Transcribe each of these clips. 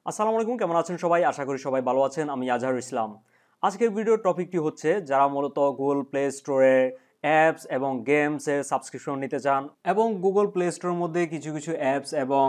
আসসালামু আলাইকুম, কেমন আছেন সবাই? আশা করি সবাই ভালো আছেন। আমি আজহারুল ইসলাম। আজকের ভিডিওর টপিকটি হচ্ছে যারা মূলত গুগল প্লে স্টোরে অ্যাপস এবং গেমসের সাবস্ক্রিপশন নিতে চান এবং গুগল প্লে স্টোরের মধ্যে কিছু কিছু অ্যাপস এবং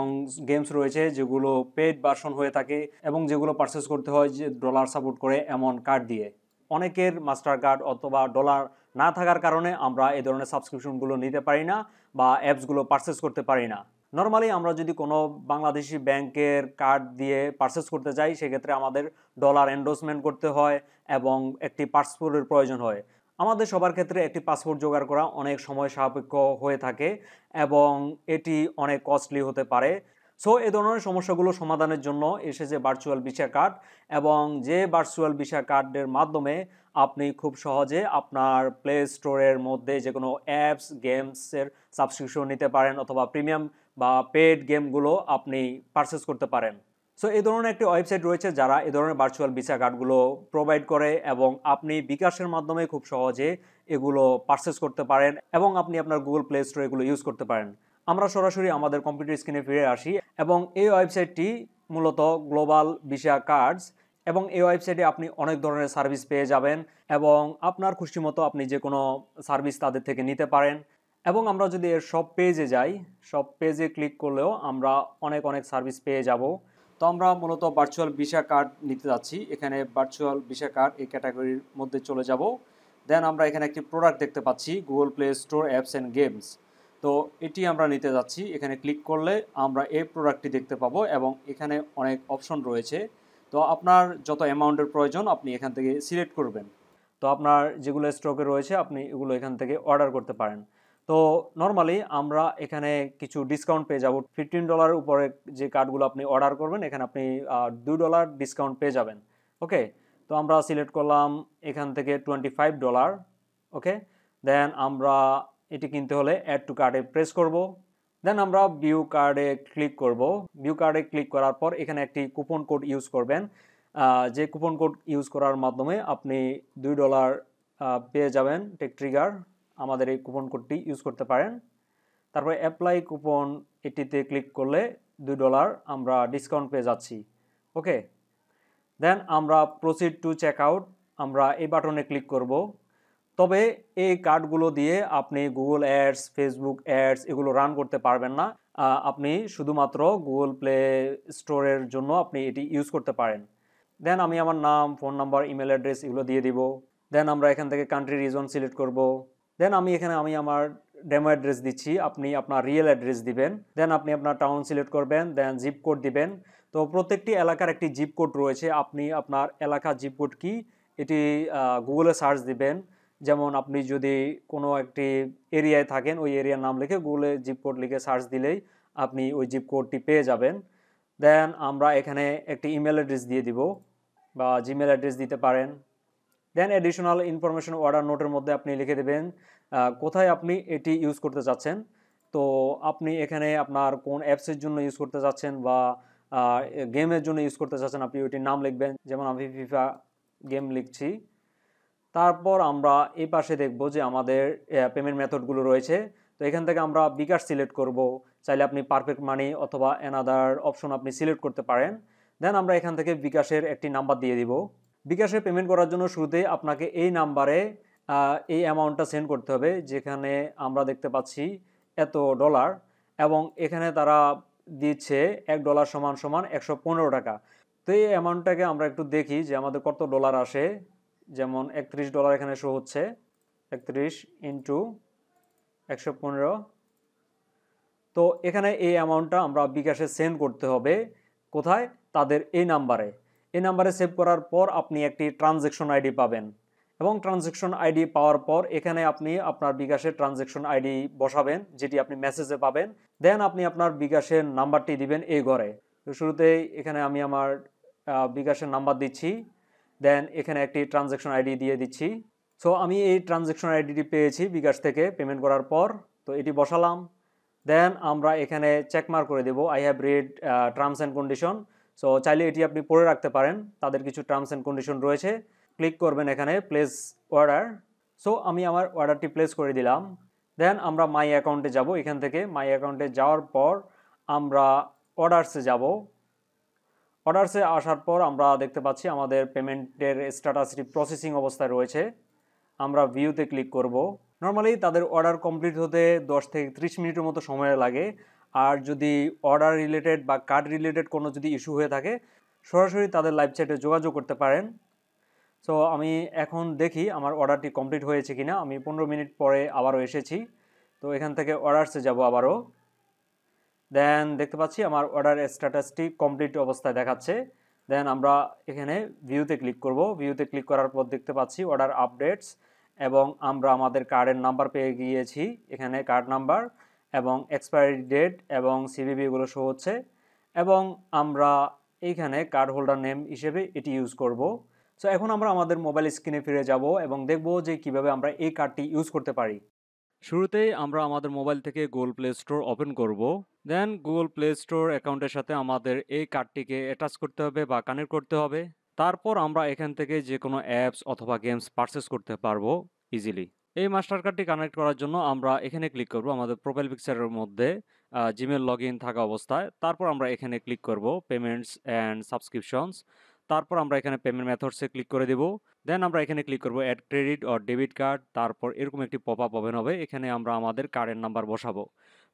গেমস রয়েছে যেগুলো পেইড ভার্সন হয়ে থাকে এবং যেগুলো পারচেস করতে হয় যে ডলার সাপোর্ট করে এমন কার্ড দিয়ে। অনেকের মাস্টার কার্ড অথবা ডলার না থাকার কারণে আমরা এই ধরনের সাবস্ক্রিপশনগুলো নিতে পারি না বা অ্যাপসগুলো পারচেস করতে পারি না। নর্মালি আমরা যদি কোনো বাংলাদেশি ব্যাংকের কার্ড দিয়ে পারচেস করতে যাই সেক্ষেত্রে আমাদের ডলার এন্ডোর্সমেন্ট করতে হয় এবং একটি পাসপোর্টের প্রয়োজন হয়। আমাদের সবার ক্ষেত্রে একটি পাসপোর্ট জোগাড় করা অনেক সময় সাপেক্ষ হয়ে থাকে এবং এটি অনেক কস্টলি হতে পারে। সো এ ধরনের সমস্যাগুলো সমাধানের জন্য এসেছে ভার্চুয়াল ভিসা কার্ড এবং যে ভার্চুয়াল ভিসা কার্ডের মাধ্যমে আপনি খুব সহজে আপনার প্লে স্টোরের মধ্যে যে কোনো অ্যাপস গেমসের সাবস্ক্রিপশন নিতে পারেন অথবা প্রিমিয়াম বা পেড গেমগুলো আপনি পারচেস করতে পারেন। সো এই ধরনের একটি ওয়েবসাইট রয়েছে যারা এই ধরনের ভার্চুয়াল ভিসা কার্ডগুলো প্রোভাইড করে এবং আপনি বিকাশের মাধ্যমে খুব সহজে এগুলো পারচেস করতে পারেন এবং আপনি আপনার গুগল প্লে স্টোরে এগুলো ইউজ করতে পারেন। আমরা সরাসরি আমাদের কম্পিউটার স্ক্রিনে ফিরে আসি এবং এই ওয়েবসাইটটি মূলত গ্লোবাল ভিসা কার্ডস এবং এই ওয়েবসাইটে আপনি অনেক ধরনের সার্ভিস পেয়ে যাবেন এবং আপনার খুশি মতো আপনি যে কোনো সার্ভিস তাদের থেকে নিতে পারেন। এবং আমরা যদি এর সব পেজে যাই, সব পেজে ক্লিক করলেও আমরা অনেক অনেক সার্ভিস পেয়ে যাব। তো আমরা মূলত ভার্চুয়াল ভিসা কার্ড নিতে যাচ্ছি। এখানে ভার্চুয়াল ভিসা কার্ড এই ক্যাটাগরির মধ্যে চলে যাব। দেন আমরা এখানে একটি প্রোডাক্ট দেখতে পাচ্ছি, Google play store apps and games. তো এটি আমরা নিতে যাচ্ছি। এখানে ক্লিক করলে আমরা এই প্রোডাক্টটি দেখতে পাবো এবং এখানে অনেক অপশন রয়েছে। তো আপনার যত অ্যামাউন্টের প্রয়োজন আপনি এখান থেকে সিলেক্ট করবেন। তো আপনার যেগুলো স্টকে রয়েছে আপনি এগুলো এখান থেকে অর্ডার করতে পারেন। তো নর্মালি আমরা এখানে কিছু ডিসকাউন্ট পেয়ে যাব। $15 উপরে যে কার্ডগুলো আপনি অর্ডার করবেন এখানে আপনি $2 ডিসকাউন্ট পেয়ে যাবেন। ওকে, তো আমরা সিলেক্ট করলাম এখান থেকে $25। ওকে, দেন আমরা এটি কিনতে হলে অ্যাড টু কার্ডে প্রেস করব। দেন আমরা ভিউ কার্ডে ক্লিক করব। ভিউ কার্ডে ক্লিক করার পর এখানে একটি কুপন কোড ইউজ করবেন। যে কুপন কোড ইউজ করার মাধ্যমে আপনি $2 পেয়ে যাবেন টেক ট্রিগার। আমাদের এই কুপন কোডটি ইউজ করতে পারেন। তারপরে অ্যাপ্লাই কুপন এটিতে ক্লিক করলে $2 আমরা ডিসকাউন্ট পেয়ে যাচ্ছি। ওকে, দেন আমরা প্রসিড টু চেক আউট, আমরা এই বাটনে ক্লিক করব। তবে এই কার্ডগুলো দিয়ে আপনি গুগল অ্যাডস, ফেসবুক অ্যাডস এগুলো রান করতে পারবেন না। আপনি শুধুমাত্র গুগল প্লে স্টোরের জন্য আপনি এটি ইউজ করতে পারেন। দেন আমি আমার নাম, ফোন নাম্বার, ইমেল অ্যাড্রেস এগুলো দিয়ে দিব। দেন আমরা এখান থেকে কান্ট্রি রিজন সিলেক্ট করব। দেন আমি আমার ডেমো অ্যাড্রেস দিচ্ছি, আপনি আপনার রিয়েল অ্যাড্রেস দিবেন। দেন আপনি আপনার টাউন সিলেক্ট করবেন, দেন জিপ কোড দিবেন। তো প্রত্যেকটি এলাকার একটি জিপ কোড রয়েছে, আপনি আপনার এলাকার জিপ কোড কি এটি গুগলে সার্চ দিবেন। যেমন আপনি যদি কোনো একটি এরিয়ায় থাকেন ওই এরিয়ার নাম লিখে গুগলে জিপ কোড লিখে সার্চ দিলেই আপনি ওই জিপ কোডটি পেয়ে যাবেন। দেন আমরা এখানে একটি ইমেল অ্যাড্রেস দিয়ে দিব বা জিমেল অ্যাড্রেস দিতে পারেন। দেন অ্যাডিশনাল ইনফরমেশন অর্ডার নোটের মধ্যে আপনি লিখে দেবেন কোথায় আপনি এটি ইউজ করতে চাচ্ছেন। তো আপনি এখানে আপনার কোন অ্যাপসের জন্য ইউজ করতে চাচ্ছেন বা গেমের জন্য ইউজ করতে চাচ্ছেন আপনি ওইটির নাম লিখবেন। যেমন আমি ফিফা গেম লিখছি। তারপর আমরা এই পাশে দেখব যে আমাদের পেমেন্ট মেথডগুলো রয়েছে। তো এখান থেকে আমরা বিকাশ সিলেক্ট করব। চাইলে আপনি পারফেক্ট মানি অথবা অ্যানাদার অপশন আপনি সিলেক্ট করতে পারেন। দেন আমরা এখান থেকে বিকাশের একটি নাম্বার দিয়ে দিব। বিকাশে পেমেন্ট করার জন্য শুরুতেই আপনাকে এই নাম্বারে এই অ্যামাউন্টটা সেন্ড করতে হবে, যেখানে আমরা দেখতে পাচ্ছি এত ডলার এবং এখানে তারা দিচ্ছে $1 সমান সমান 115 টাকা। তো এই অ্যামাউন্টটাকে আমরা একটু দেখি যে আমাদের কত ডলার আসে। যেমন $31 এখানে শো হচ্ছে, 31 ইন্টু 115। তো এখানে এই অ্যামাউন্টটা আমরা বিকাশে সেন্ড করতে হবে। কোথায়? তাদের এই নাম্বারে। এই নাম্বারে সেভ করার পর আপনি একটি ট্রানজ্যাকশন আইডি পাবেন এবং ট্রানজ্যাকশন আইডি পাওয়ার পর এখানে আপনি আপনার বিকাশের ট্রানজ্যাকশন আইডি বসাবেন, যেটি আপনি মেসেজে পাবেন। দেন আপনি আপনার বিকাশের নাম্বারটি দিবেন এই ঘরে। তো শুরুতেই এখানে আমি আমার বিকাশের নাম্বার দিচ্ছি। দেন এখানে একটি ট্রানজ্যাকশন আইডি দিয়ে দিচ্ছি। সো আমি এই ট্রানজ্যাকশন আইডিটি পেয়েছি বিকাশ থেকে পেমেন্ট করার পর। তো এটি বসালাম। দেন আমরা এখানে চেকমার্ক করে দেব I have read terms and condition. So চাইলে এটি আপনি পড়ে রাখতে পারেন, তাদের কিছু টার্মস অ্যান্ড কন্ডিশন রয়েছে। ক্লিক করবেন এখানে প্লেস অর্ডার। সো আমি আমার অর্ডারটি প্লেস করে দিলাম। দেন আমরা মাই অ্যাকাউন্টে যাব। এখান থেকে মাই অ্যাকাউন্টে যাওয়ার পর আমরা অর্ডারসে যাব। অর্ডারসে আসার পর আমরা দেখতে পাচ্ছি আমাদের পেমেন্টের স্ট্যাটাসটি প্রসেসিং অবস্থায় রয়েছে। আমরা ভিউতে ক্লিক করব। নর্মালি তাদের অর্ডার কমপ্লিট হতে 10 থেকে 30 মিনিটের মতো সময় লাগে। আর যদি অর্ডার রিলেটেড বা কার্ড রিলেটেড কোনো যদি ইস্যু হয়ে থাকে সরাসরি তাদের লাইভ চ্যাটে যোগাযোগ করতে পারেন। সো আমি এখন দেখি আমার অর্ডারটি কমপ্লিট হয়েছে কিনা। আমি 15 মিনিট পরে আবারও এসেছি। তো এখান থেকে অর্ডারসে যাব আবারও। দেন দেখতে পাচ্ছি আমার অর্ডার স্ট্যাটাসটি কমপ্লিট অবস্থায় দেখাচ্ছে। দেন আমরা এখানে ভিউতে ক্লিক করব। ভিউতে ক্লিক করার পর দেখতে পাচ্ছি অর্ডার আপডেটস এবং আমরা আমাদের কার্ডের নাম্বার পেয়ে গিয়েছি। এখানে কার্ড নাম্বার এবং এক্সপায়ারি ডেট এবং সিভিভি এগুলো শো হচ্ছে এবং আমরা এইখানে কার্ড হোল্ডার নেম হিসেবে এটি ইউজ করব। সো এখন আমরা আমাদের মোবাইল স্ক্রিনে ফিরে যাব এবং দেখব যে কিভাবে আমরা এই কার্ডটি ইউজ করতে পারি। শুরুতেই আমরা আমাদের মোবাইল থেকে গুগল প্লে স্টোর ওপেন করব। দেন গুগল প্লে স্টোর অ্যাকাউন্টের সাথে আমাদের এই কার্ডটিকে অ্যাটাচ করতে হবে বা কানেক্ট করতে হবে। তারপর আমরা এখান থেকে যে কোনো অ্যাপস অথবা গেমস পারচেস করতে পারবো ইজিলি। এই মাস্টার কার্ডটি কানেক্ট করার জন্য আমরা এখানে ক্লিক করব আমাদের প্রোফাইল পিকচারের মধ্যে জিমেল লগ ইন থাকা অবস্থায়। তারপর আমরা এখানে ক্লিক করব পেমেন্টস অ্যান্ড সাবস্ক্রিপশনস। তারপর আমরা এখানে পেমেন্ট মেথডসে ক্লিক করে দেব। দেন আমরা এখানে ক্লিক করব add credit or debit card. তারপর এরকম একটি পপ আপ ওপেন হবে। এখানে আমরা আমাদের কার্ডের নাম্বার বসাবো।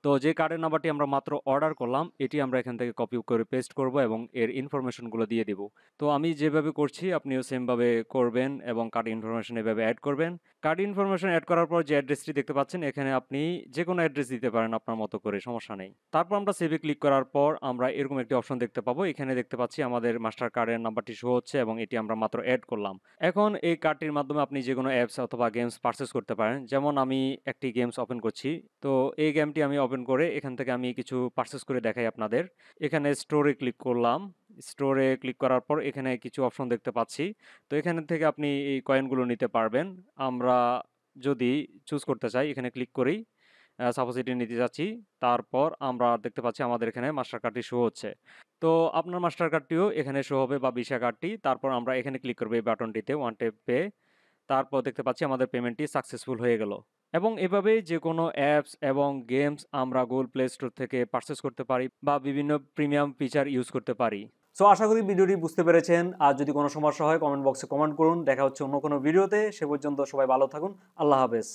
তো যে কার্ডের নাম্বারটি আমরা মাত্র অর্ডার করলাম এটি আমরা এখান থেকে কপি করে পেস্ট করব এবং এর ইনফরমেশনগুলো দিয়ে দিব। তো আমি যেভাবে করছি আপনিও সেমভাবে করবেন এবং কার্ড ইনফরমেশন এভাবে অ্যাড করবেন। কার্ড ইনফরমেশন অ্যাড করার পর যে অ্যাড্রেসটি দেখতে পাচ্ছেন এখানে আপনি যে কোনো অ্যাড্রেস দিতে পারেন আপনার মতো করে, সমস্যা নেই। তারপর আমরা সেভে ক্লিক করার পর আমরা এরকম একটি অপশন দেখতে পাবো। এখানে দেখতে পাচ্ছি আমাদের মাস্টার কার্ডের নাম্বারটি শো হচ্ছে এবং এটি আমরা মাত্র অ্যাড করলাম। এখন এই কার্ডটির মাধ্যমে আপনি যে কোনো অ্যাপস অথবা গেমস পারচেস করতে পারেন। যেমন আমি একটি গেমস ওপেন করছি। তো এই গেমটি আমি ওপেন করে এখান থেকে আমি কিছু পারচেস করে দেখাই আপনাদের। এখানে স্টোরে ক্লিক করলাম। স্টোরে ক্লিক করার পর এখানে কিছু অপশন দেখতে পাচ্ছি। তো এখান থেকে আপনি এই কয়েনগুলো নিতে পারবেন। আমরা যদি চুজ করতে চাই এখানে ক্লিক করি, সাপোজ এটি নিতে যাচ্ছি। তারপর আমরা দেখতে পাচ্ছি আমাদের এখানে মাস্টার কার্ডটি শো হচ্ছে। তো আপনার মাস্টার কার্ডটিও এখানে শো হবে বা ভিসা কার্ডটি। তারপর আমরা এখানে ক্লিক করবো এই বাটনটিতে ওয়ান ট্যাপ পে। তারপর দেখতে পাচ্ছি আমাদের পেমেন্টটি সাকসেসফুল হয়ে গেল। এবং এভাবেই যে কোনো অ্যাপস এবং গেমস আমরা গুগল প্লে স্টোর থেকে পারচেস করতে পারি বা বিভিন্ন প্রিমিয়াম ফিচার ইউজ করতে পারি। সো আশা করি ভিডিওটি বুঝতে পেরেছেন। আর যদি কোনো সমস্যা হয় কমেন্ট বক্সে কমেন্ট করুন। দেখা হচ্ছে অন্য কোনো ভিডিওতে। সে পর্যন্ত সবাই ভালো থাকুন। আল্লাহ হাফেজ।